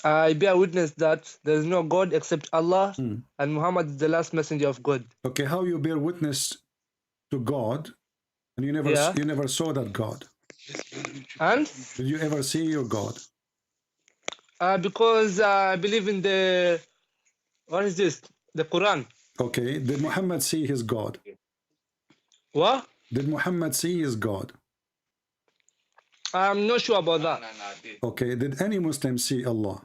I bear witness that there is no God except Allah, Hmm. and Muhammad is the last messenger of God. Okay, how you bear witness to God and you never saw that God? And Did you ever see your God? because I believe in the, what is this? The Quran. Okay, did Muhammad see his God? What? Did Muhammad see his God? I'm not sure about that. Okay, did any Muslim see Allah?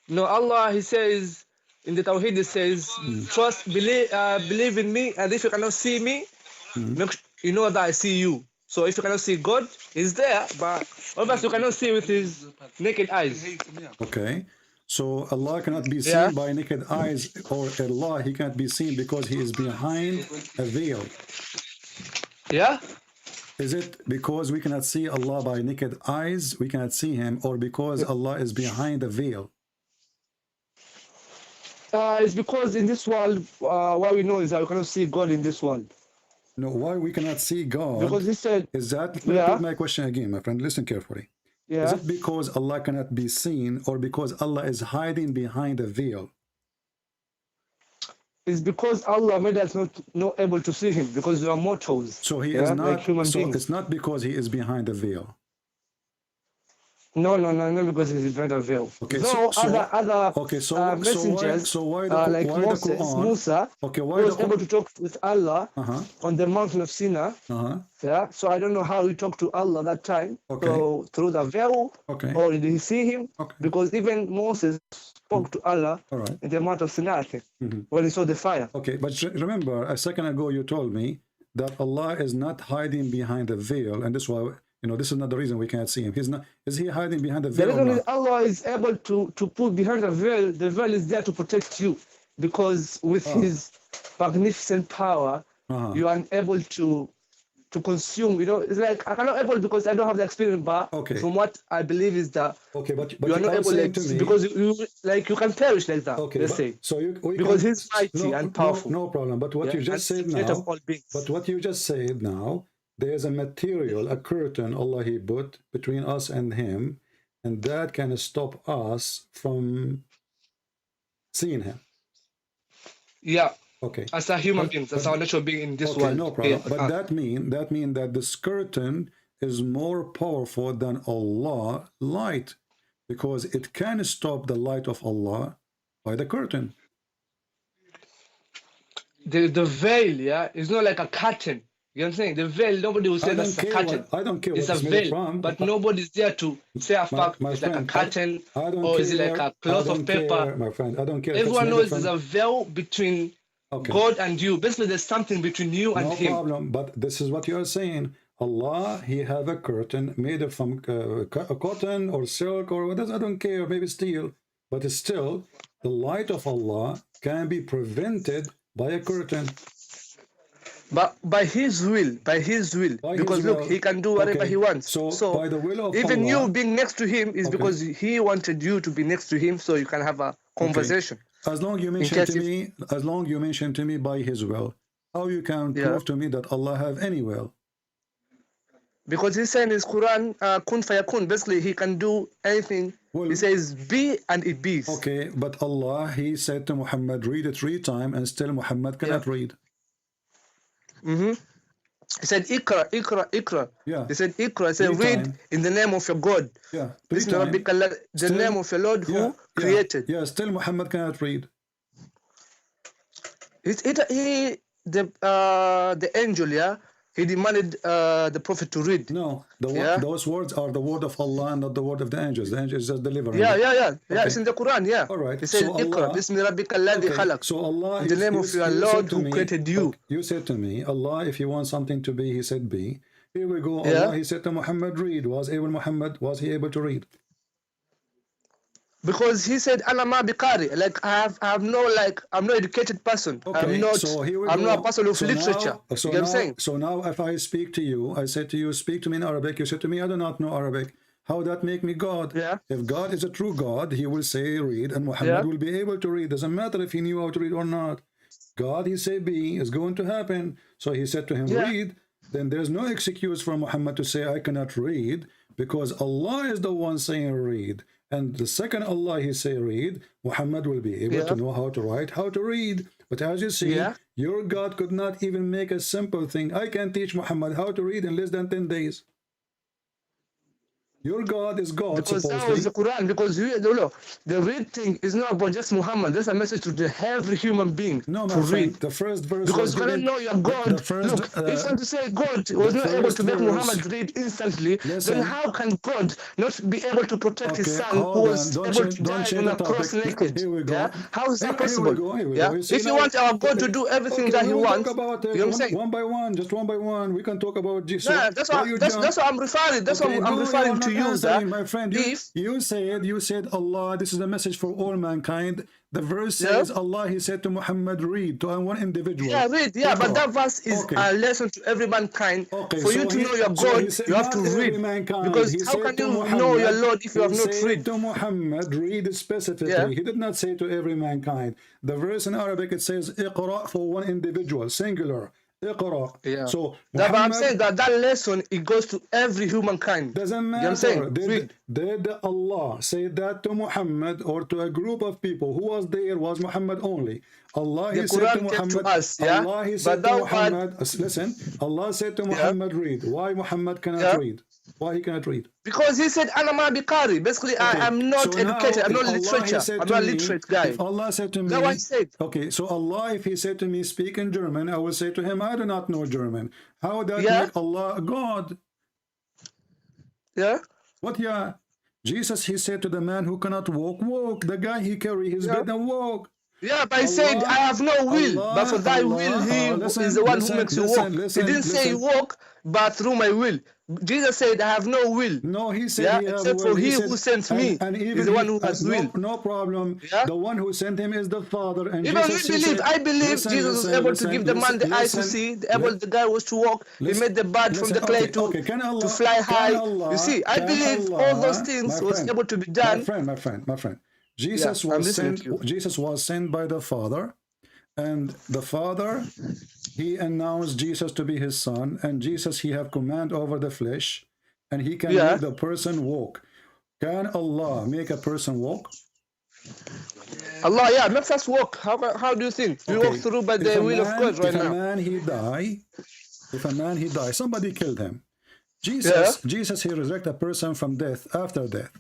No, Allah, He says in the Tawheed, He says, trust, believe in me, and if you cannot see me, make you know that I see you. So if you cannot see God, He's there, but obviously you cannot see with His naked eyes. Okay, so Allah cannot be Yeah. seen by naked eyes, or Allah, He cannot be seen because He is behind a veil. Yeah. Is it because we cannot see Allah by naked eyes, we cannot see Him, or because Allah is behind a veil? It's because in this world, what we know is that we cannot see God in this world. No, why we cannot see God? Because He said, Is that, let me repeat my question again, my friend, listen carefully. yeah. Is it because Allah cannot be seen, or because Allah is hiding behind a veil? It's because Allah made us not able to see Him, because we are mortals. So He is not, like human beings. it's not because He is behind a veil. No, because He's behind a veil. Okay, no, other okay, so messengers, so why like why Moses, the Quran? Musa, Okay, why was the able to talk with Allah Uh-huh. on the mountain of Sinai. Uh-huh. Yeah, so I don't know how he talked to Allah that time. Okay. So through the veil, Okay. or did he see Him? Okay. Because even Moses spoke to Allah All right. in the mountain of Sinai, I think, when he saw the fire. Okay, but remember, a second ago you told me that Allah is not hiding behind a veil, and this is why, you know, this is not the reason we can't see Him. He's not. Is He hiding behind the The veil or reason is not? Allah is able to put behind the veil is there to protect you, because with His magnificent power, you are unable to consume. You know, it's like I cannot able because I don't have the experience, but from what I believe is that but you are not able, like, because you can perish like that. Okay, let's say. So because He's mighty and powerful. No problem. But what you just said now, of all beings. but what you just said now, there's a material, a curtain Allah He put between us and Him, and that can stop us from seeing Him. Yeah. Okay. As a human being, as our natural being in this world. No problem. But that mean that this curtain is more powerful than Allah light, because it can stop the light of Allah by the curtain. The veil, yeah, is not like a curtain. You know what I'm saying? The veil, nobody will say that's a curtain. I don't care. It's a veil, but nobody's there to say a fact. It's like a curtain, or is it like a cloth of paper? My friend, I don't care. Everyone knows there's a veil between God and you. Basically, there's something between you and Him. No problem. But this is what you are saying. Allah, He have a curtain made from cotton or silk or whatever. I don't care. Maybe steel, but it's still the light of Allah can be prevented by a curtain. But by His will, because look, He can do whatever He wants. So by the will of even Allah, you being next to Him is because He wanted you to be next to Him, so you can have a conversation. As long you mention to me, by His will, how you can prove to me that Allah have any will? Because He said in His Quran, kun fayakun. Basically, He can do anything. Well, He says be and it be. Okay, but Allah, He said to Muhammad, read it 3 times, and still Muhammad cannot read. He said, Ikra. Yeah. He said, Ikra. He said, read in the name of your God. Yeah. The name of your Lord who created. Yeah, still Muhammad cannot read. The angel, yeah, he demanded the Prophet to read. No, those words are the word of Allah and not the word of the angels. The angels just delivering. Yeah, it's in the Quran, yeah. All right. He said, Ikra, Bismi Rabbika alladhi khalaq. So Allah, in the name of your Lord who created you. You said to me, Allah, if you want something to be, He said be. Here we go. Allah, He said to Muhammad, read. Was he able to read? Because He said, "Ana ma biqari." Like I'm no educated person. Okay, I'm not a person of literature. You know what I'm saying? So now, if I speak to you, I said to you, speak to me in Arabic. You said to me, I do not know Arabic. How that make me God? Yeah. If God is a true God, He will say read, and Muhammad will be able to read. Doesn't matter if he knew how to read or not. God, He say be, is going to happen. So He said to him, read. Then there's no excuse for Muhammad to say I cannot read, because Allah is the one saying read. And the second Allah he say read, Muhammad will be able to know how to write, how to read. But as you see, your God could not even make a simple thing. I can teach Muhammad how to read in less than 10 days. Your God is God, because supposedly. that was the Quran. Because the read thing is not about just Muhammad. That's a message to every human being No, my to friend, read. the first verse Because was you cannot given, know your God. the first, Look, if you want to say God was not able to make Muhammad read instantly, listen, then how can God not be able to protect his son who hold was on. able to die Change on the a cross topic. naked? Here we go. Yeah? How is that Here we possible? go. Here we Yeah? go. You see, If you now, want our God to do everything that we he will wants, talk about it you know what I'm saying? one by one, just one by one. We can talk about Jesus. Yeah, that's what I'm referring. That's what I'm referring to you, answering, my friend. If You said Allah, this is a message for all mankind. The verse says Allah, he said to Muhammad, read to one individual. Yeah, read. Yeah, but that verse is a lesson to every mankind. For you to know your God, you have to read. Because how can you know your Lord if you have not read? To Muhammad, read specifically. He did not say to every mankind. The verse in Arabic, it says Iqra for one individual, singular. Iqra. Yeah. So but I'm saying that lesson, it goes to every humankind. Doesn't matter. You know what I'm saying? Did Allah say that to Muhammad or to a group of people? Who was there was Muhammad only. Allah, he said to Muhammad, Allah, he said to Muhammad, listen, Allah said to Muhammad, read. Why Muhammad cannot read? Why he cannot read? Because he said, Ana ma biqari. Basically, I'm not educated. I'm not literature. I'm not a literate guy. If Allah said to me, that's what I said. Okay, so Allah, if he said to me, speak in German, I will say to him, I do not know German. How does that make Allah God? Yeah? What, yeah? Jesus, he said to the man who cannot walk, walk. The guy, he carry his bed and walk. Yeah, but I said, I have no will, but for thy will, he is the one who makes you walk. He didn't say walk, but through my will. Jesus said, I have no will. No, he said, except for he who sent me is the one who has will. No problem. The one who sent him is the Father. And even Jesus, I believe Jesus was able to give the man the eyes to see, the guy was to walk. He made the bird from the clay to fly high. You see, I believe all those things was able to be done. My friend. Jesus was sent. Jesus was sent by the Father, and the Father, he announced Jesus to be his son, and Jesus, he have command over the flesh, and he can make the person walk. Can Allah make a person walk? Allah, makes us walk. How do you think? We walk through by the will of God right now. If a man he die, somebody killed him. Jesus, he resurrect a person from death after death.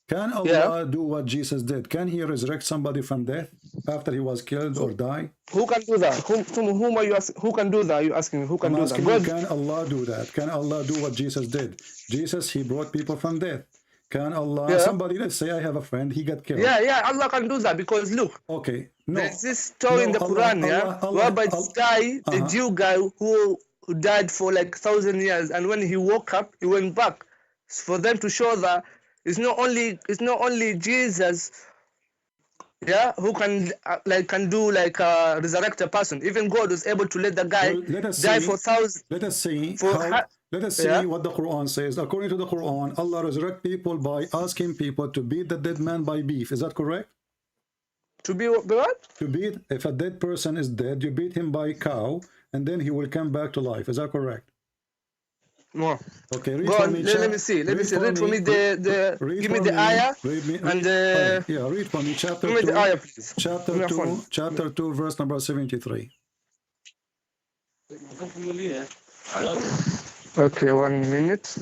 Can Allah do what Jesus did? Can he resurrect somebody from death after he was killed or die? Who can do that? Whom are you asking? Who can do that? Are you asking who can do that? God. Can Allah do that? Can Allah do what Jesus did? Jesus, he brought people from death. Can Allah, somebody, let's say I have a friend, he got killed. Allah can do that because look, there's this story in the Quran, whereby this guy, the Jew guy who died for like 1,000 years, and when he woke up, he went back for them to show that it's not only Jesus, who can resurrect a person. Even God was able to let the guy die for thousands. Let us see what the Quran says. According to the Quran, Allah resurrect people by asking people to beat the dead man by beef. Is that correct? To be what? To beat, if a dead person is dead, you beat him by cow, and then he will come back to life. Is that correct? No. Okay, read for me. Let me see. Read for me give me the ayah. Read for me chapter 2. The ayah, please. Chapter 2, verse number 73. Okay, 1 minute.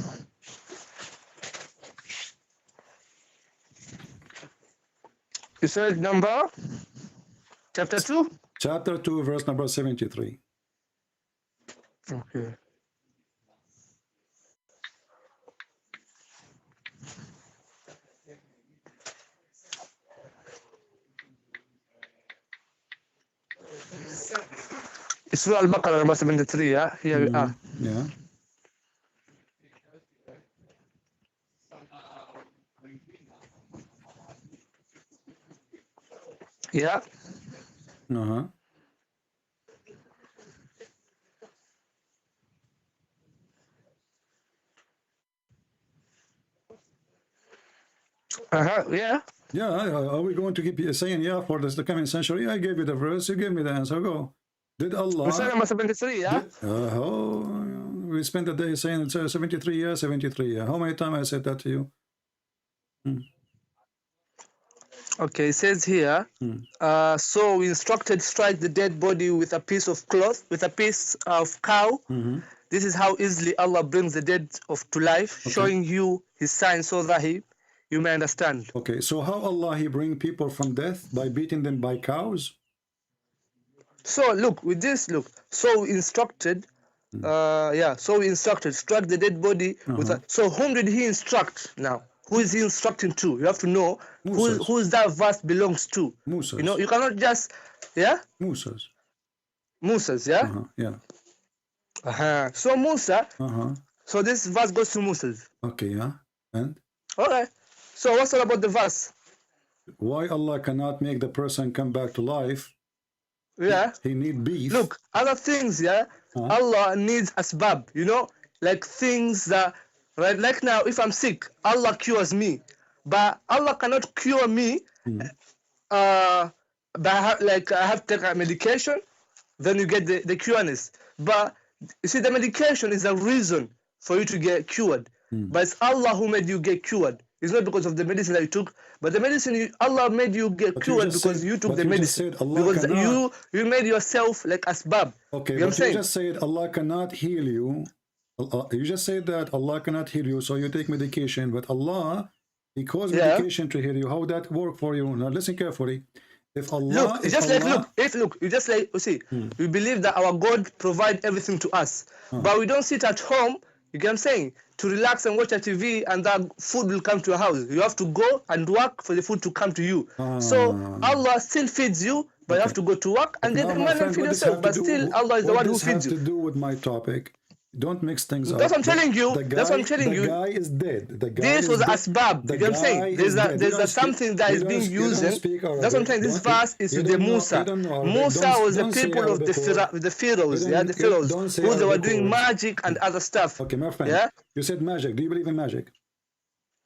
You said number? Chapter 2? Chapter 2, verse number 73. Okay. It's Surah Al-Baqarah number 73, Here we are. Yeah. Yeah. Yeah, are we going to keep saying for the coming century? I gave you the verse, you gave me the answer. Go. Did Allah? Verse number 73, we spent the day saying it's 73 years, 73 years. How many times I said that to you? Okay, it says here, so we instructed strike the dead body with a piece of cloth, with a piece of cow. This is how easily Allah brings the dead to life, showing you his sign so that you may understand. Okay, so how Allah he bring people from death? By beating them by cows? So look, with this, look, so we instructed, so we instructed, struck the dead body with a, so whom did he instruct now? Who is he instructing to? You have to know who that verse belongs to. Musas. You know, you cannot just, Musas. Musas, So Musa, so this verse goes to Musas. Okay, yeah. And? Okay. So what's all about the verse? Why Allah cannot make the person come back to life? Yeah. He need beef. Look, other things, Allah needs asbab, you know, like things that, right, like now, if I'm sick, Allah cures me. But Allah cannot cure me by, like, I have to take a medication, then you get the cureness. But, you see, the medication is a reason for you to get cured. But it's Allah who made you get cured. It's not because of the medicine that you took, but the medicine, Allah made you get cured because you took the medicine. Because you made yourself like asbab. Okay, you know but you just said Allah cannot heal you. You just said that Allah cannot heal you, so you take medication. But Allah, He caused medication to heal you. How would that work for you? Now listen carefully. If Allah, we believe that our God provide everything to us, but we don't sit at home. You get what I'm saying? To relax and watch a TV and that food will come to your house. You have to go and work for the food to come to you. So Allah still feeds you, but you have to go to work and get the money and feed yourself. But still, Allah is the one who feeds you. What does this have to do with my topic? Don't mix things up. That's what I'm telling you. That's what I'm telling you. The guy is dead. This was asbab. You know what I'm saying? There's something that is being used. That's what I'm saying. This verse is with the Musa. Musa was the people of the pharaohs. The pharaohs who they were doing magic and other stuff. Okay, my friend. You said magic. Do you believe in magic?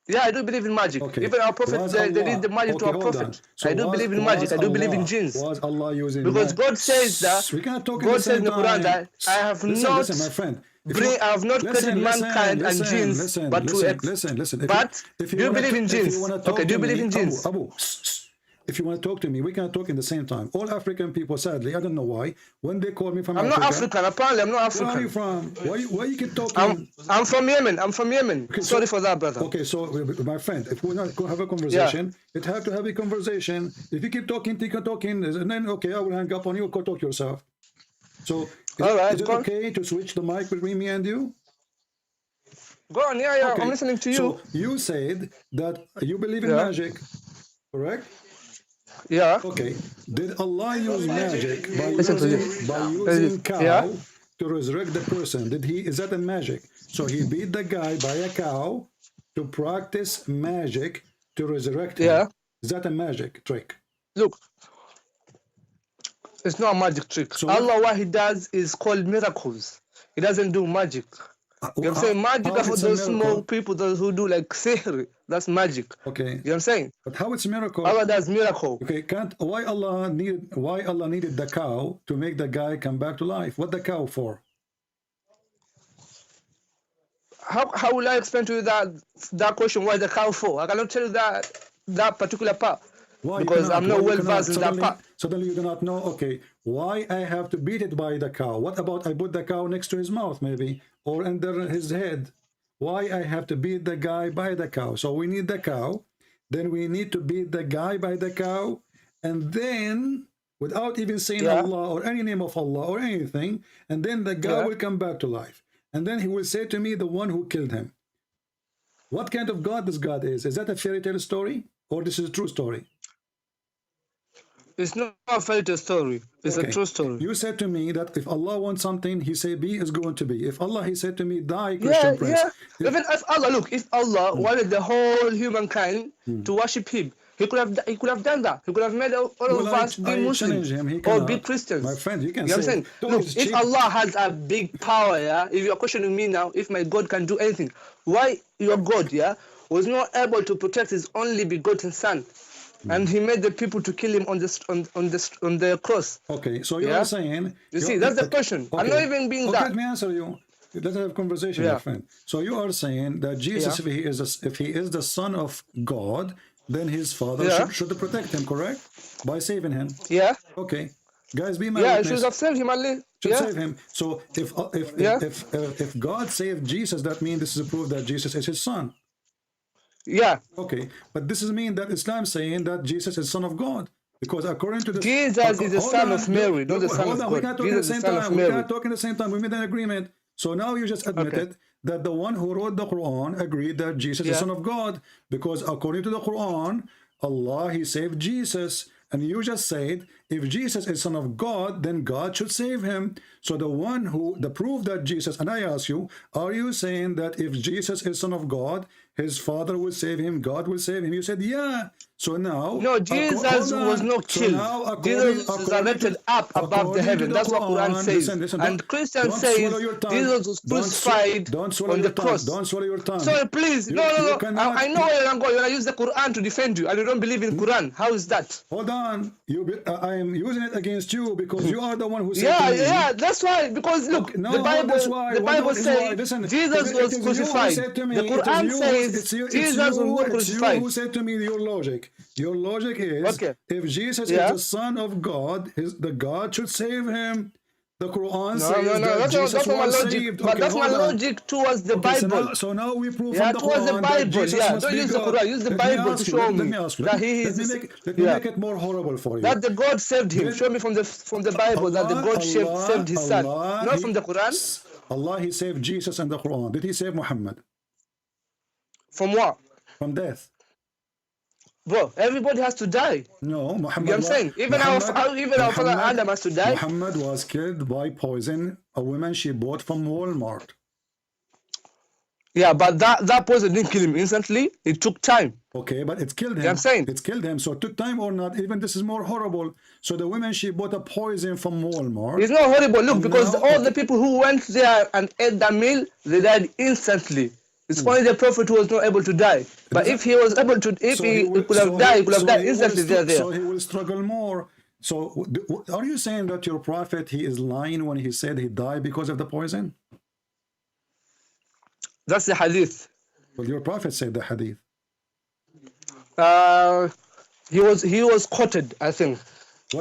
Yeah, I do believe in magic. Okay. Even our prophets, they did the magic to our prophet. So I do believe in magic. I do believe in jinns. Was Allah using because God says that, God says in the Quran that I have not, my friend. I have not created mankind and jinns, but to listen. But do you believe in jinns? Okay, do you believe in jinns? Abu, if you want to talk to me, we can talk in the same time. All African people, sadly, I don't know why, when they call me from Africa... I'm not African, apparently I'm not African. Where are you from? Why you keep talking? I'm from Yemen, Okay, sorry for that, brother. Okay, so, my friend, if we're not going to have a conversation, it have to have a conversation. If you keep talking, and then, okay, I will hang up on you, go talk yourself. So, is it okay to switch the mic between me and you? Go on, okay. I'm listening to you. So, you said that you believe in magic, correct? Yeah. Okay. Did Allah use magic by using cow to resurrect the person? Is that a magic? So he beat the guy by a cow to practice magic to resurrect him. Yeah. Is that a magic trick? Look, it's not a magic trick. So Allah, what he does is called miracles. He doesn't do magic. You know what I'm saying? Magic are for those small people, those who do like sihr. That's magic. Okay. You know what I'm saying? But how it's a miracle? Allah does miracle. Okay, why Allah needed the cow to make the guy come back to life? What the cow for? How will I explain to you that question? Why the cow for? I cannot tell you that particular part. Why? Because I'm not well versed in that part. Suddenly you do not know, okay, why I have to beat it by the cow? What about I put the cow next to his mouth maybe, or under his head? Why I have to beat the guy by the cow? So we need the cow, then we need to beat the guy by the cow, and then, without even saying Allah or any name of Allah or anything, and then the guy will come back to life. And then he will say to me, the one who killed him. What kind of God this God is? Is that a fairy tale story? Or this is a true story? It's not a fairy tale story. It's a true story. You said to me that if Allah wants something, He say be is going to be. If Allah, He said to me, die, Christian prince. Even if Allah, look, if Allah wanted the whole humankind to worship Him, He could have done that. He could have made all of us be Muslims or be Christians. My friend, you can say. What I'm saying? Look, if Allah has a big power, if you're questioning me now, if my God can do anything, why your God, was not able to protect His only begotten Son? And He made the people to kill Him on the cross. Okay, so you're saying... You see, that's the question. I'm not even being that. Let me answer you. let's have a conversation, my Yeah. friend. So you are saying that Jesus, Yeah. if he is the son of God, then his father Yeah. should protect him, correct? By saving him. Yeah. Okay, guys, be my Yeah. I should witness. have saved him, Ali. Should Yeah. save him. So Yeah. if God saved Jesus, that means this is a proof that Jesus is his son. Yeah. Okay, but this is mean that Islam saying that Jesus is son of God. Because according to this, Jesus is the hold son on, of Mary, not the son hold of on, we God. can't talk at the Jesus is same the son of time. We Mary. can't talk at the same time. We made an agreement. So now you just admitted that the one who wrote the Quran agreed that Jesus is son of God, because according to the Quran, Allah, he saved Jesus. And you just said, if Jesus is son of God, then God should save him. So the proof that Jesus, and I ask you, are you saying that if Jesus is son of God, his father will save him, God will save him? You said, yeah. So now, No, Jesus was not So killed. now, Jesus was resurrected up above the heaven. That's what Quran says. listen, And Christian don't swallow says your tongue. Jesus was crucified Don't swallow on your the tongue. cross. Don't swallow your tongue. Sorry, please. You No. cannot. I know where you're going. You're going to use the Quran to defend you, and you don't believe in Quran. How is that? Hold on. I am using it against you because you are the one who said Yeah, to me. yeah, that's why. Because look, Okay, no, the Bible, that's why. the Bible says Listen, Jesus was it is crucified. You who said to me, The Quran says Jesus was not it's crucified. you who said to me your logic. Your logic is, if Jesus is the son of God, the God should save him. The Quran says that Jesus that's not my was logic. saved. But Okay, that's my hold on. logic towards the Okay, Bible. so now we prove Yeah, from the towards the Quran that Bible. Jesus Yeah, must don't be use the God. Quran. Use the Let me Bible to ask you, show let me me ask you. that he is. Let me make it more horrible for you. That the God saved him. Show me from the Bible that the God saved his son, not from the Quran. Allah, he saved Jesus and the Quran. Did he save Muhammad? From what? From death. Bro, everybody has to die. No, You Muhammad. get what I'm saying? Even our father Adam has to die. Muhammad was killed by poison. A woman she bought from Walmart. Yeah, but that poison didn't kill him instantly. It took time. Okay, but it's killed him. You know what I'm saying? It's killed him. So it took time or not, even this is more horrible. So the woman, she bought a poison from Walmart. It's not horrible. Look, because all the people who went there and ate that meal, they died instantly. It's only the prophet who was not able to die. But if he was able to, if he could have died, he could have died instantly there. So he will struggle more. So are you saying that your prophet, he is lying when he said he died because of the poison? That's the hadith. Well, your prophet said the hadith. He was quoted, I think,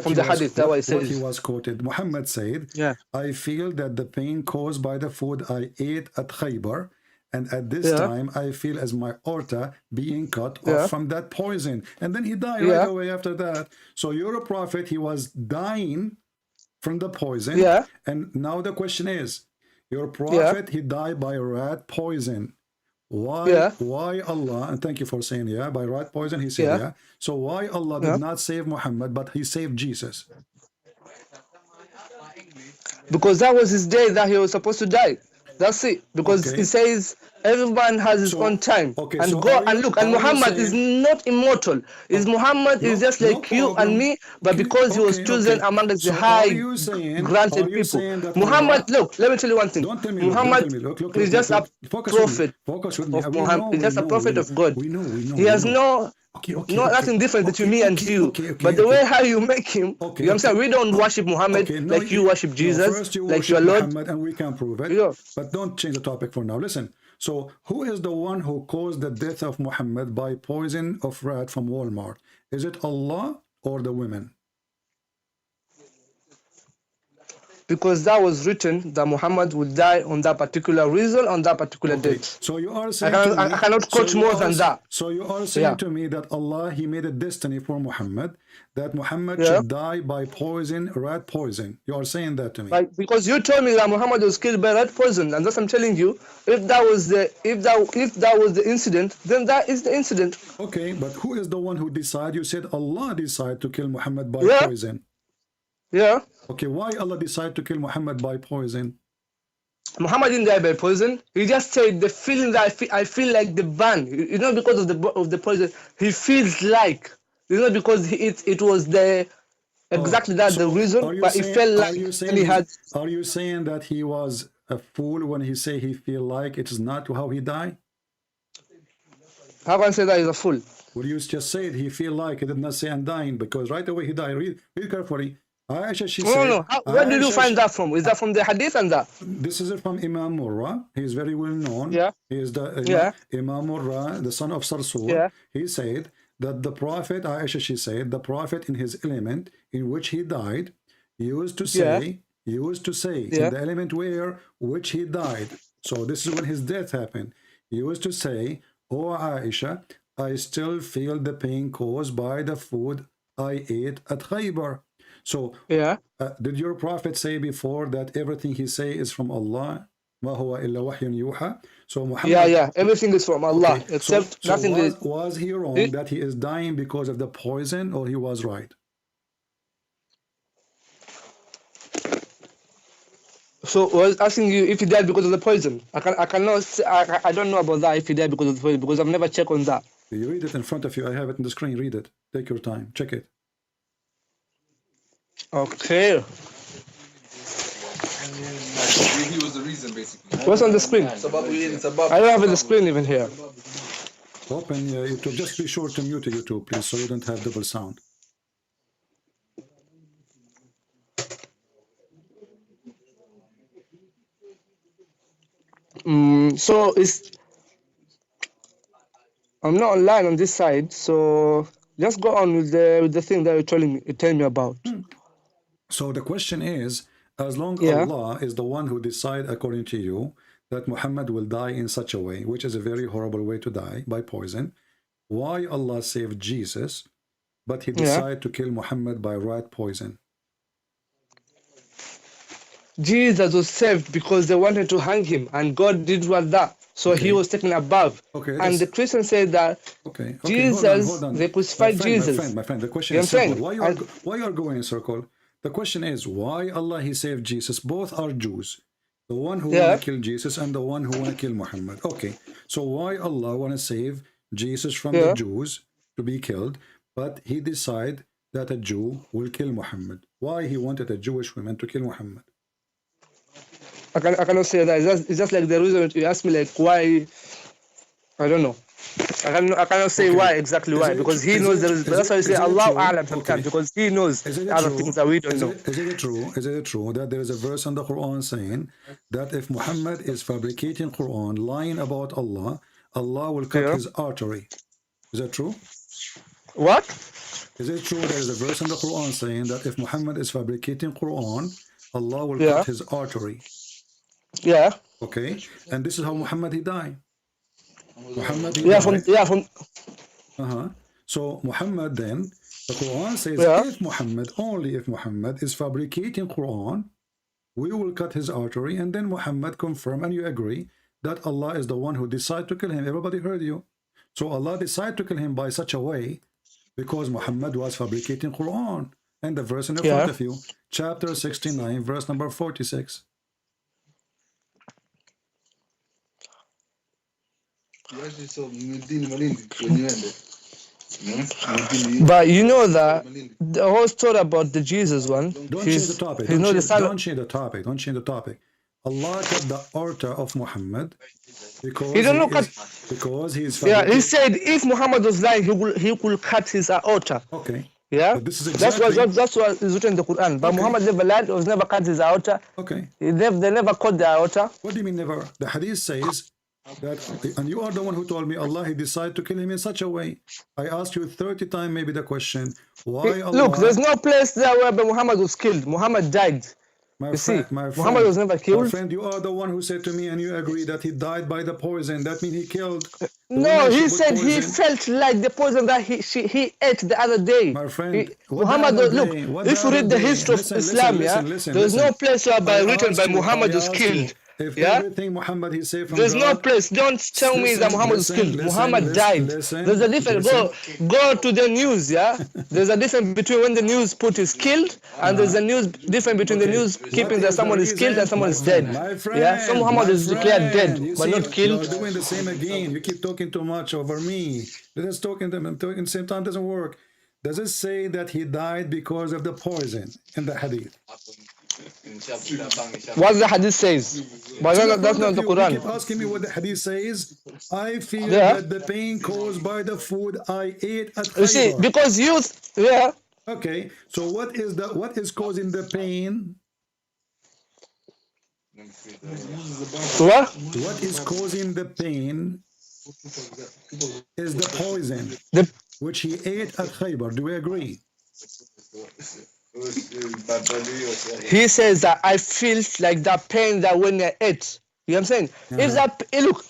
from the hadith. That's what it says. What he was quoted. Muhammad said, I feel that the pain caused by the food I ate at Khaybar, and at this time I feel as my aorta being cut off from that poison. And then he died right away after that. So your prophet, he was dying from the poison. And now the question is, your prophet, he died by rat poison. Why? Why Allah? And thank you for saying by rat poison. He said So why Allah did not save Muhammad, but he saved Jesus? Because that was his day that he was supposed to die. That's it. Because it says everyone has his own time. And go and look. And Muhammad is not immortal. Muhammad is just like you and me, but because he was chosen amongst the high granted people. Muhammad, look, let me tell you one thing. Muhammad is just a prophet of Muhammad. He's just a prophet of God. He has nothing different between me and you. But the way how you make him, you know what I'm saying? We don't worship Muhammad like you worship Jesus, like your Lord. Muhammad, and we can prove it. But don't change the topic for now. Listen. So who is the one who caused the death of Muhammad by poison of rat from Walmart? Is it Allah or the women? Because that was written that Muhammad would die on that particular reason, on that particular date. So you are saying I cannot quote more than that. So you are saying to me that Allah, he made a destiny for Muhammad, that Muhammad should die by poison, rat poison. You are saying that to me. Because you told me that Muhammad was killed by rat poison, and thus I'm telling you, if that was the incident, then that is the incident. Okay, but who is the one who decided? You said Allah decided to kill Muhammad by poison. Okay, why Allah decided to kill Muhammad by poison? Muhammad didn't die by poison. He just said the feeling that I feel like the burn. It's not because of the poison. He feels like. It's not because it was the exactly the reason, but he felt like he had. Are you saying that he was a fool when he say he feel like it is not how he died? How can I say that he's a fool? Well, you just said he feel like he did not say I'm dying, because right away he died. Read carefully. Aisha, she No, said, no. Where did you Aisha, find that from? Is that from the hadith and that? this is from Imam Murrah. He is very well known. Yeah. He is the Yeah. Imam Murrah, the son of Sarsul. Yeah. He said that the Prophet, Aisha, she said, the Prophet in his element in which he died, used to say, in the element where which he died. So this is when his death happened. He used to say, "Oh Aisha, I still feel the pain caused by the food I ate at Khaybar." So Yeah. did your Prophet say before that everything he say is from Allah? ما هو إلا وحي يوحى. So Muhammad, Yeah. Everything is from Allah, okay. except So nothing is. was he wrong that he is dying because of the poison, or he was right? So I was asking you if he died because of the poison. I cannot. I don't know about that if he died because of the poison, because I've never checked on that. You read it in front of you. I have it on the screen. Read it. Take your time. Check it. Okay. He was the reason, basically. What's on the screen? It's above, it's above. I don't have the screen even here. Open YouTube. Just be sure to mute YouTube, please, so you don't have double sound. So I'm not online on this side, so just go on with the thing that you're telling me about. So the question is, as long Yeah. Allah is the one who decide according to you that Muhammad will die in such a way, which is a very horrible way to die, by poison, why Allah saved Jesus, but he decided to kill Muhammad by rat poison? Jesus was saved because they wanted to hang him, and God did what that. So he was taken above. Okay, And the Christians say that Jesus, hold on. they crucified Jesus. My friend, the question You is know simple. what I'm saying? Why you are going in circle? The question is, why Allah he saved Jesus? Both are Jews. The one who want to kill Jesus and the one who want to kill Muhammad. Okay, so why Allah want to save Jesus from the Jews to be killed, but he decide that a Jew will kill Muhammad? Why he wanted a Jewish woman to kill Muhammad? I cannot say that. It's just like the reason you ask me, like, why. I don't know. I cannot say why exactly why, because he knows there is. That's why I say Allah A'lam sometimes, because he knows other things that we don't know. Is it true that there is a verse in the Quran saying that if Muhammad is fabricating Quran, lying about Allah, Allah will cut his artery? Is that true? What? Is it true there is a verse in the Quran saying that if Muhammad is fabricating Quran, Allah will cut his artery? Yeah. Okay. And this is how Muhammad he died. Muhammad he died. So Muhammad then, the Quran says if Muhammad, only if Muhammad is fabricating Quran, we will cut his artery, and then Muhammad confirm, and you agree that Allah is the one who decided to kill him. Everybody heard you. So Allah decided to kill him by such a way because Muhammad was fabricating Quran. And the verse in front of you, chapter 69, verse number 46. But you know that the whole story about the Jesus one. Don't change the topic. Don't change the topic. Don't change the topic. Allah cut the aorta of Muhammad because he is he said if Muhammad was lying, he will cut his aorta. Okay. Yeah, but this is exactly, that's what is written in the Quran. But Muhammad never lied. He was never cut his aorta. Okay. They never cut the aorta. What do you mean never? The hadith says that, and you are the one who told me Allah he decided to kill him in such a way. I asked you 30 times maybe the question, why Allah? Look, there's no place there where Muhammad was killed. Muhammad died. Muhammad was never killed. My friend, you are the one who said to me, and you agree that he died by the poison. That means he killed. No, he said he felt like the poison that he ate the other day. My friend, Muhammad, look, if you read the history of Islam, there's no place where written by Muhammad was killed. If everything Muhammad he said from there's God, no place. Don't tell me that Muhammad was killed. Muhammad died. There's a difference. Go to the news. There's a difference between when the news put is killed, and there's a difference between the news keeping that someone is killed and someone is dead. So Muhammad is declared dead, but not killed. You're doing the same again. You keep talking too much over me. Let us talk in the same time. Doesn't work. Does it say that he died because of the poison in the hadith? What the hadith says, but that's not the Quran. You keep asking me what the hadith says. I feel that the pain caused by the food I ate at Khaybar. You see, because Okay, so what is causing the pain? What? What is causing the pain is the poison The, which he ate at Khaybar. Do we agree? he says that I feel like that pain that when I ate. You know what I'm saying? If that, look,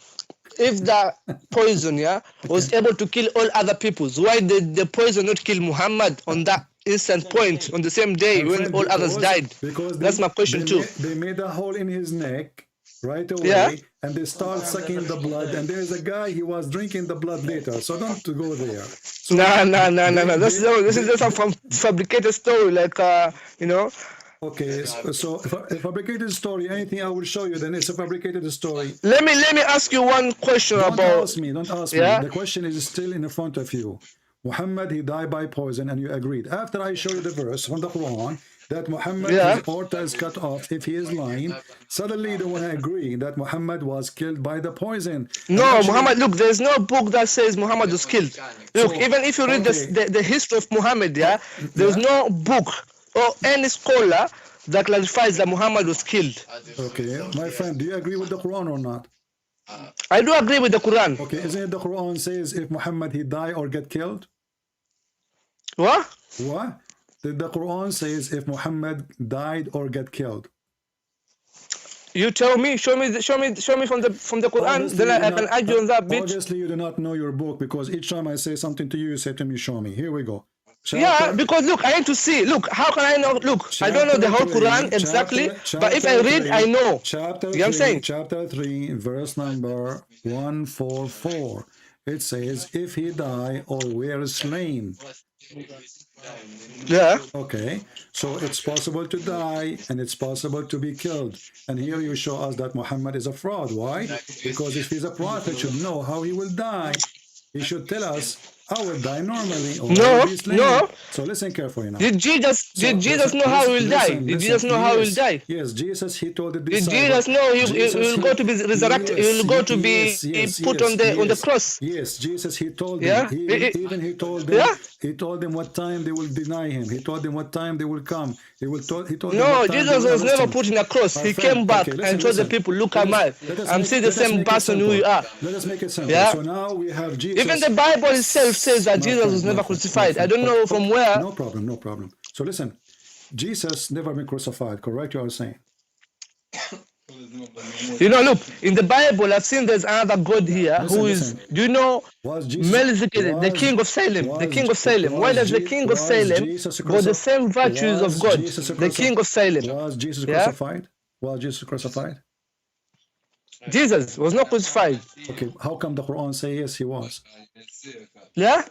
if the poison, yeah, was able to kill all other peoples, why did the poison not kill Muhammad on that instant point on the same day My when friend, all others died? because That's my question too. they made a hole in his neck right away, Yeah. and they start sucking the blood, and there's a guy, he was drinking the blood later, so don't go there. So No. This is just a fabricated story, like you know. okay, so if a fabricated story, anything I will show you, then it's a fabricated story. Let me ask you one question Don't about. ask me. Yeah? The question is still in front of you. Muhammad, he died by poison, and you agreed. After I show you the verse from the Quran that Muhammad, Yeah. his aorta is cut off if he is lying, suddenly you don't want to agree that Muhammad was killed by the poison. And No, actually- Muhammad, look, there's no book that says Muhammad was killed. Look, So, even if you read okay. the history of Muhammad, yeah, there's no book or any scholar that clarifies that Muhammad was killed. Okay, my friend, do you agree with the Quran or not? I do agree with the Quran. Okay, isn't it the Quran says if Muhammad he die or get killed? What? What? The Quran says if Muhammad died or get killed. You tell me, show me from the Quran, Obviously, then you I do can not- argue on that bit. Obviously, you do not know your book, because each time I say something to you, you say to me, show me. Here we go. Yeah, because look, I need to see. Look, how can I know? Look, I don't know the whole Quran exactly, but if I read, I know. Chapter You know what I'm saying? Chapter 3, verse number 144. It says, if he die or were slain. Yeah. Okay, so it's possible to die and it's possible to be killed. And here you show us that Muhammad is a fraud. Why? Because if he's a prophet, should know how he will die. He should tell us, I will die normally. Or I No, will be slain. no. So listen carefully now. Did Jesus know how he will die? Did Jesus know how he will die? Yes, Jesus, he told the Did disciples. Jesus know he will go to be resurrected? He will go to be put on the cross. Yes, Jesus, he told Yeah? them. He told them. Yeah? He told them what time they will deny him. He told them what time they will come. He told them No, what time Jesus they will was arrest never him. put in a cross. My He friend, came back okay, and told the listen. people, look, Let I'm us- let us I'm make- still the let us same make it person who simple. you are. Let us make it simple. Yeah? So now we have Jesus. Even the Bible itself says that My Jesus friend, was my never friend, crucified. my I don't friend. know from where. No problem, no problem. So listen, Jesus never been crucified, correct? You are saying. You know, look, in the Bible, I've seen there's another God here Listen, who is, listen. do you know, Was Jesus, Melchizedek, the king of Salem, the king of Salem. Why does the king of Salem got the same virtues of God? The king of Salem. Was Jesus Yeah? crucified? Was Jesus crucified? Jesus was not crucified. Okay, how come the Quran say yes, he was? Yeah?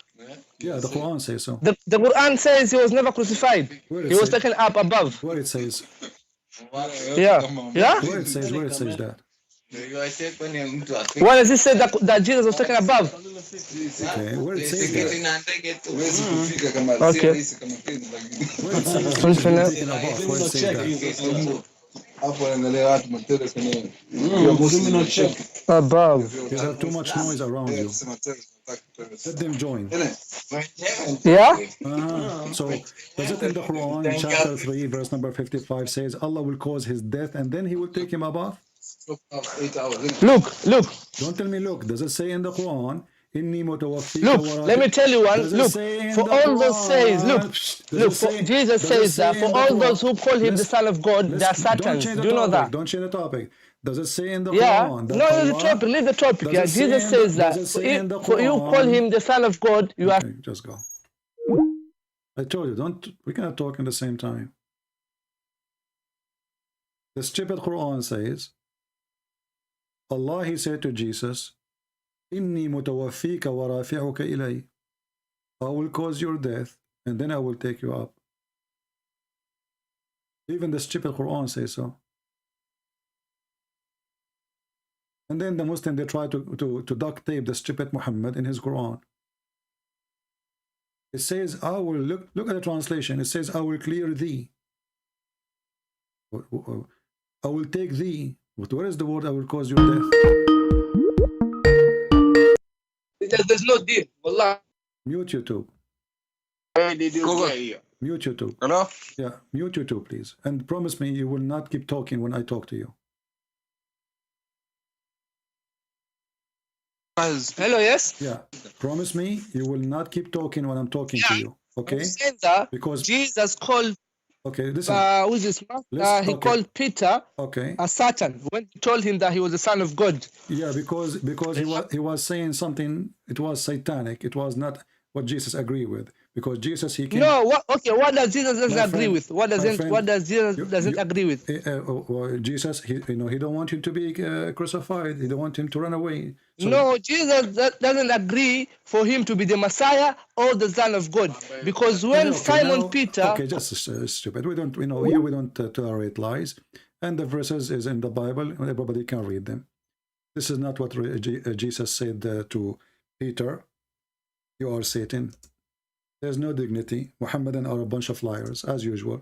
Yeah, the Quran says so. The Quran says he was never crucified. Where it He was say- taken up above. Where it says, Yeah. Yeah? where it says that. Why does it say that Jesus was taken above? Okay, where it says that. Okay. Where it says Jesus was taken above. Where it says that. Above. You have too much noise around you. Let them join. Yeah? So, does it in the Quran, in chapter 3, verse number 55, says Allah will cause his death and then he will take him above? Look. Don't tell me look. Does it say in the Quran, Inni mutawaffika Look, wa let me tell you one. Does it Look, say in for the all those Quran? says, look, Does it say- Jesus does it says that say for in the all Quran? those who call him the Let's- Son of God, they are Don't Satans. change Do the you know topic. that? Don't change the topic. Does it say in the Yeah. Quran No, that leave the Allah- topic. Leave the topic. Does Yeah, it say Jesus in says the- that does it say in the for you call Quran? him the Son of God, you are. Okay, just go. I told you, don't. We cannot talk in the same time. The stupid Quran says, Allah, he said to Jesus, Inni mutawaffika wa rafi'uka ilay. I will cause your death and then I will take you up. Even the stupid Quran says so. And then the Muslim, they try to duct tape the stupid Muhammad in his Quran. It says, I will, look at the translation. It says, I will clear thee. I will take thee. But where is the word I will cause your death? There's no deal. Wallah. Mute YouTube. Mute YouTube. Hello? Yeah, mute YouTube, please. And promise me you will not keep talking when I talk to you. Hello, yes? Yeah, promise me you will not keep talking when I'm talking to you. I'm Okay? saying that Because, Jesus called, okay, listen. who's this man? Listen, He okay. called Peter Okay. a Satan when he told him that he was the son of God. Yeah, because he was saying something. It was satanic. It was not what Jesus agreed with. Because Jesus, he came. No, what does Jesus doesn't My agree friend, with? What my does friend, Jesus doesn't agree with? well, Jesus, he don't want him to be crucified. He don't want him to run away. So, No, Jesus doesn't agree for him to be the Messiah or the Son of God. Because when Simon Peter... Okay, just stupid. We don't, here we don't tolerate lies. And the verses is in the Bible. Everybody can read them. This is not what Jesus said to Peter. You are Satan. There's no dignity. Muhammadan are a bunch of liars, as usual.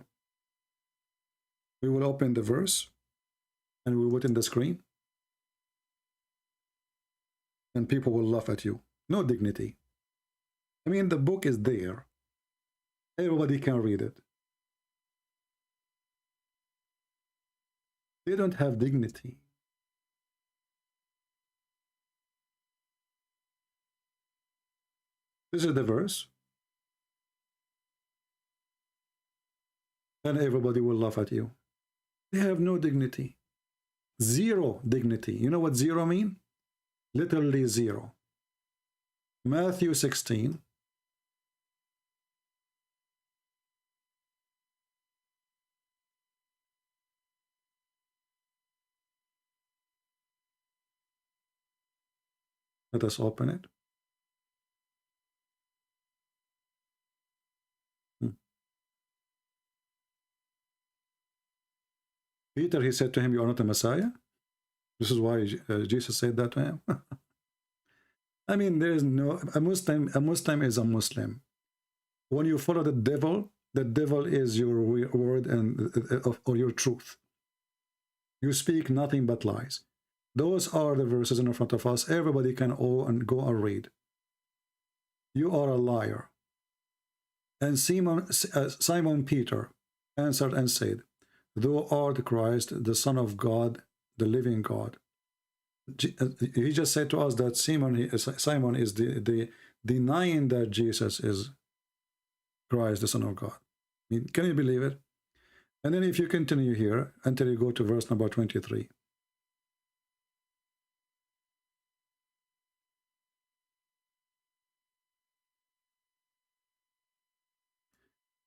We will open the verse and we will put in the screen. And people will laugh at you. No dignity. I mean, the book is there. Everybody can read it. They don't have dignity. This is the verse. And everybody will laugh at you. They have no dignity. Zero dignity. You know what zero mean? Literally zero. Matthew 16. Let us open it. Peter, he said to him, you are not a Messiah. This is why Jesus said that to him. I mean, there is no, a Muslim is a Muslim. When you follow the devil is your word and or your truth. You speak nothing but lies. Those are the verses in front of us. Everybody can go and read. You are a liar. And Simon Peter answered and said, thou art Christ, the Son of God, the living God. He just said to us that Simon is the denying that Jesus is Christ, the Son of God. I mean, can you believe it? And then if you continue here until you go to verse number 23.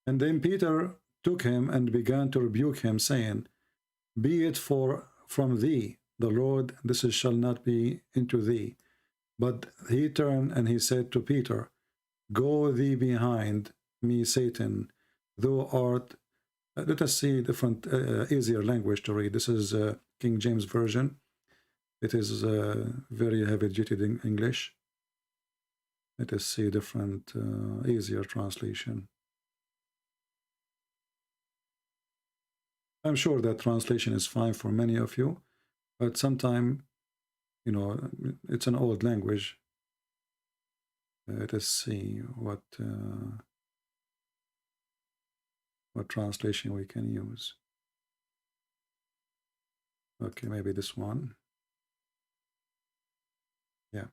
And then Peter took him and began to rebuke him, saying, be it from thee, the Lord, this shall not be into thee. But he turned and he said to Peter, go thee behind me, Satan, thou art... let us see different, easier language to read. This is King James Version. It is very heavy-duty in English. Let us see different, easier translation. I'm sure that translation is fine for many of you, but sometimes, it's an old language. Let us see what translation we can use. Okay, maybe this one. Yeah.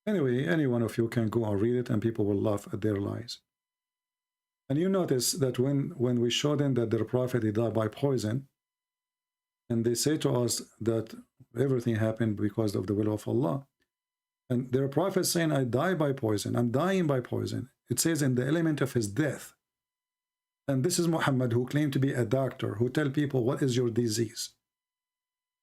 Anyway, any one of you can go and read it and people will laugh at their lies. And you notice that when we show them that their prophet, he died by poison, and they say to us that everything happened because of the will of Allah. And their prophet saying, I die by poison, I'm dying by poison. It says in the element of his death. And this is Muhammad, who claimed to be a doctor, who tell people what is your disease.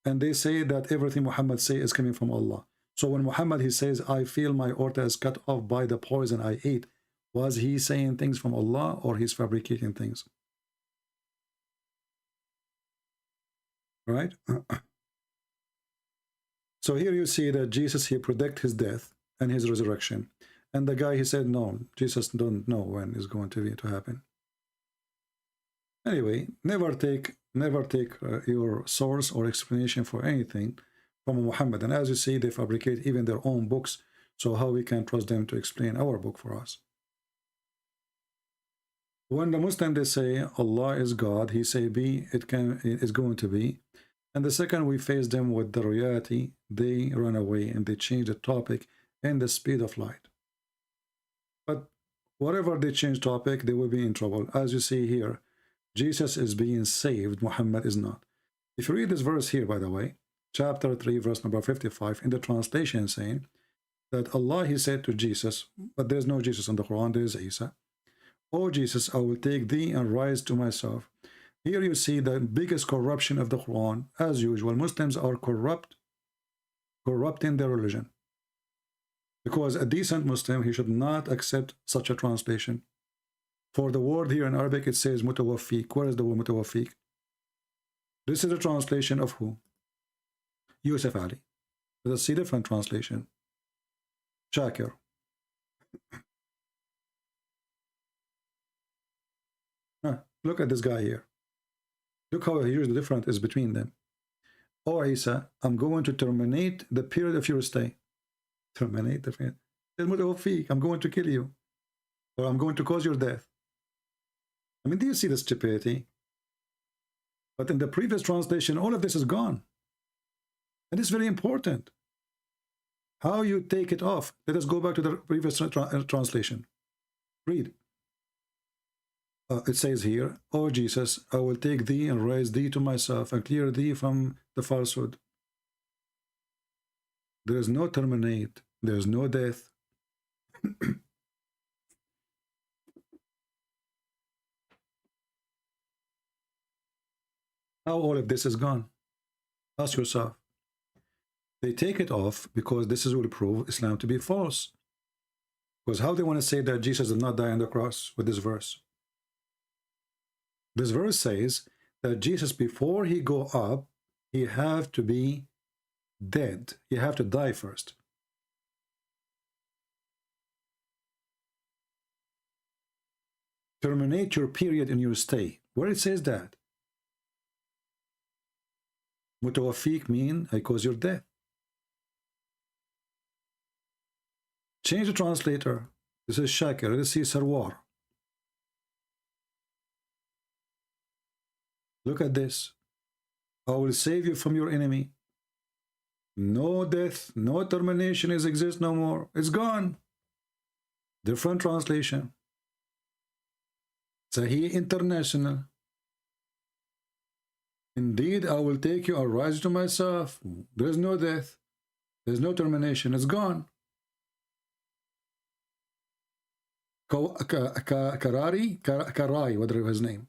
And they say that everything Muhammad say is coming from Allah. So when Muhammad, he says, I feel my aorta is cut off by the poison I ate, was he saying things from Allah or he's fabricating things? Right? So here you see that Jesus, he predict his death and his resurrection. And the guy, he said, no, Jesus don't know when it's going to happen. Anyway, never take your source or explanation for anything from Muhammad. And as you see, they fabricate even their own books. So how we can trust them to explain our book for us? When the Muslim they say Allah is God, he say be, it's going to be. And the second we face them with the reality, they run away and they change the topic and the speed of light. But whatever they change topic, they will be in trouble. As you see here, Jesus is being saved, Muhammad is not. If you read this verse here, by the way, chapter 3, verse number 55, in the translation saying that Allah, he said to Jesus, but there's no Jesus in the Quran, there is Isa. Oh Jesus, I will take thee and rise to myself. Here you see the biggest corruption of the Quran. As usual, Muslims are corrupting their religion. Because a decent Muslim, he should not accept such a translation. For the word here in Arabic, it says mutawaffiq. Where is the word mutawaffiq? This is a translation of who? Yusuf Ali. Let's see different translation. Shakir. Look at this guy here. Look how huge the difference is between them. Oh Isa, I'm going to terminate the period of your stay. Terminate the period. I'm going to kill you. Or I'm going to cause your death. I mean, do you see the stupidity? But in the previous translation, all of this is gone. And it's very important. How you take it off. Let us go back to the previous translation. Read. It says here, oh Jesus, I will take thee and raise thee to myself and clear thee from the falsehood. There is no terminate. There is no death. How all of this is gone? Ask yourself. They take it off because this will prove Islam to be false. Because how they want to say that Jesus did not die on the cross with this verse? This verse says that Jesus, before he go up, he have to be dead. He have to die first. Terminate your period in your stay. Where it says that? Mutawaffiq mean I cause your death. Change the translator. This is Shakir. Let's see Sarwar. Look at this. I will save you from your enemy. No death, no termination is exist no more. It's gone. Different translation. Sahih International. Indeed, I will take you and rise to myself. There is no death. There is no termination. It's gone. Karai, whatever his name.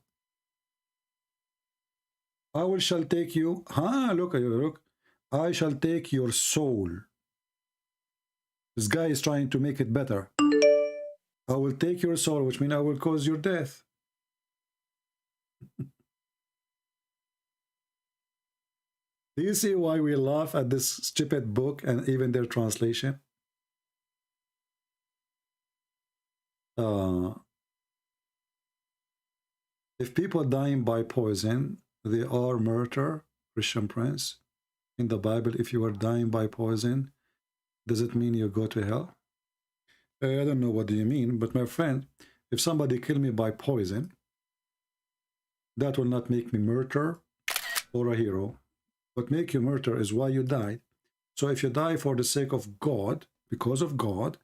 I shall take you. Look. I shall take your soul. This guy is trying to make it better. I will take your soul, which means I will cause your death. Do you see why we laugh at this stupid book and even their translation? If people dying by poison, they are murder, Christian Prince. In the Bible, if you are dying by poison, does it mean you go to hell? I don't know what do you mean, but my friend, if somebody kill me by poison, that will not make me murderer or a hero. What make you murder is why you died. So if you die for the sake of God, because of God,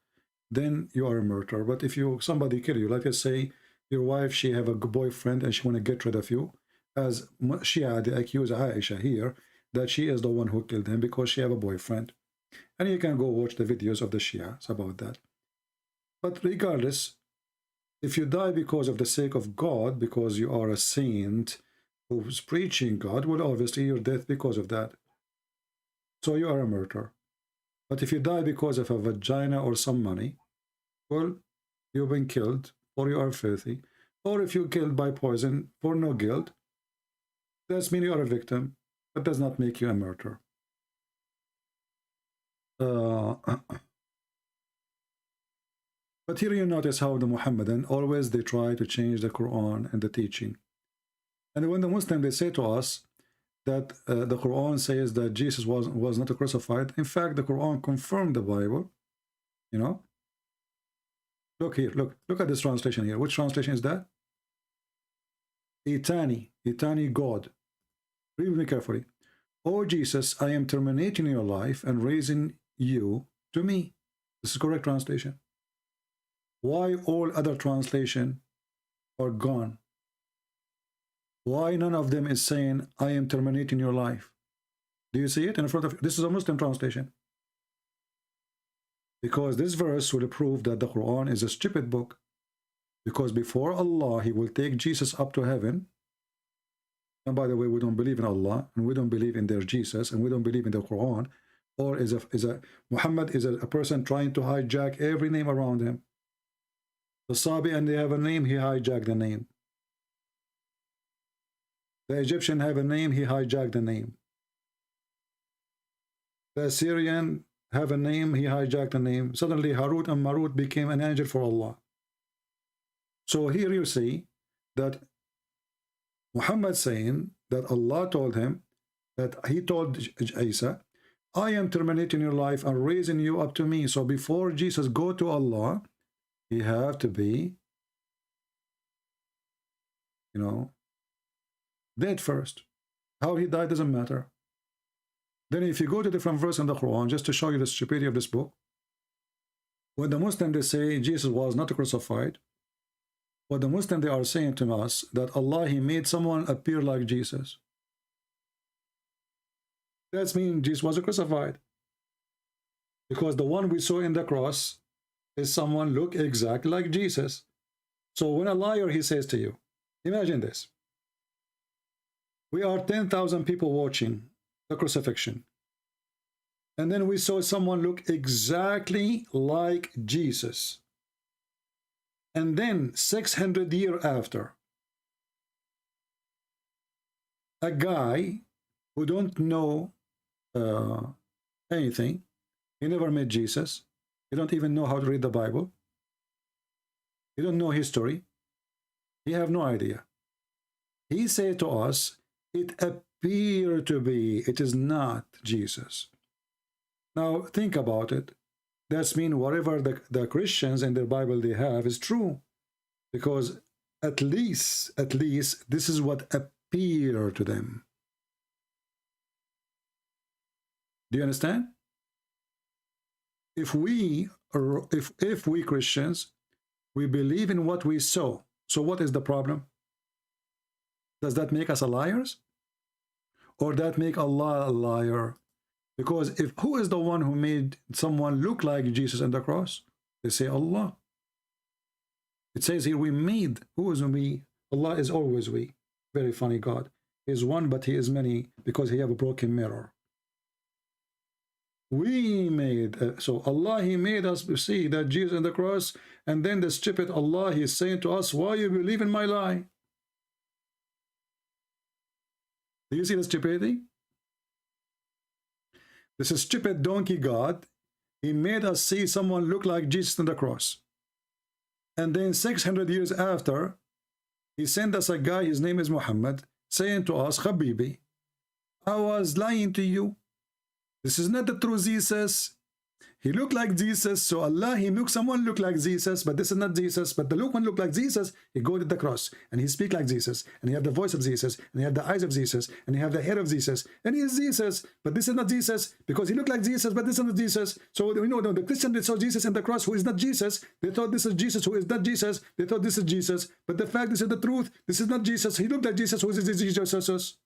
then you are a murderer. But if somebody kill you, like I say, your wife, she have a boyfriend and she want to get rid of you, as Shia, they accuse Aisha here, that she is the one who killed him because she have a boyfriend. And you can go watch the videos of the Shias about that. But regardless, if you die because of the sake of God, because you are a saint who's preaching God, well, obviously your death because of that. So you are a murderer. But if you die because of a vagina or some money, well, you've been killed, or you are filthy. Or if you're killed by poison for no guilt, that's mean you are a victim. That does not make you a murderer. But here you notice how the Muhammadan, always they try to change the Quran and the teaching. And when the Muslim, they say to us that the Quran says that Jesus was not crucified. In fact, the Quran confirmed the Bible. You know? Look here, look at this translation here. Which translation is that? Itani God. Read with me carefully. Oh Jesus, I am terminating your life and raising you to me. This is correct translation. Why all other translation are gone? Why none of them is saying, I am terminating your life? Do you see it in front of you? This is a Muslim translation. Because this verse will prove that the Quran is a stupid book. Because before Allah, He will take Jesus up to heaven. And by the way, we don't believe in Allah, and we don't believe in their Jesus, and we don't believe in the Quran. Or Muhammad is a person trying to hijack every name around him. The Sabi, and they have a name, he hijacked the name. The Egyptian have a name, he hijacked the name. The Assyrian have a name, he hijacked the name. Suddenly Harut and Marut became an angel for Allah. So here you see that Muhammad saying that Allah told him, that he told Isa, I am terminating your life and raising you up to me. So before Jesus go to Allah, he have to be, dead first. How he died doesn't matter. Then if you go to different verse in the Quran, just to show you the stupidity of this book, when the Muslims they say Jesus was not crucified, what the Muslims they are saying to us, that Allah, He made someone appear like Jesus. That means Jesus was crucified. Because the one we saw in the cross is someone look exactly like Jesus. So when a liar, he says to you, imagine this. We are 10,000 people watching the crucifixion. And then we saw someone look exactly like Jesus. And then 600 years after, a guy who don't know anything, he never met Jesus, he don't even know how to read the Bible, he don't know history, he have no idea. He said to us, it appeared to be, it is not Jesus. Now think about it. That's mean whatever the Christians in their Bible they have is true. Because at least this is what appeared to them. Do you understand? If we Christians, we believe in what we saw, so what is the problem? Does that make us a liars? Or that make Allah a liar? Because who is the one who made someone look like Jesus on the cross? They say Allah. It says here we made. Who is we? Allah is always we. Very funny God. He is one, but He is many because He have a broken mirror. We made. So Allah, He made us see that Jesus on the cross, and then the stupid Allah, He is saying to us, why you believe in my lie? Do you see the stupidity? This is stupid donkey God. He made us see someone look like Jesus on the cross. And then 600 years after, He sent us a guy, his name is Muhammad, saying to us, Habibi, I was lying to you. This is not the true Jesus. He looked like Jesus, so Allah, He makes someone look like Jesus, but this is not Jesus. But the look one look like Jesus, He go to the cross, and He speak like Jesus, and He have the voice of Jesus, and He have the eyes of Jesus, and He have the hair of Jesus, and He is Jesus, but this is not Jesus, because He looked like Jesus, but this is not Jesus. So we know the Christian, they saw Jesus in the cross, who is not Jesus. They thought this is Jesus, who is not Jesus. They thought this is Jesus, but the fact, this is the truth. This is not Jesus. He looked like Jesus, who is Jesus.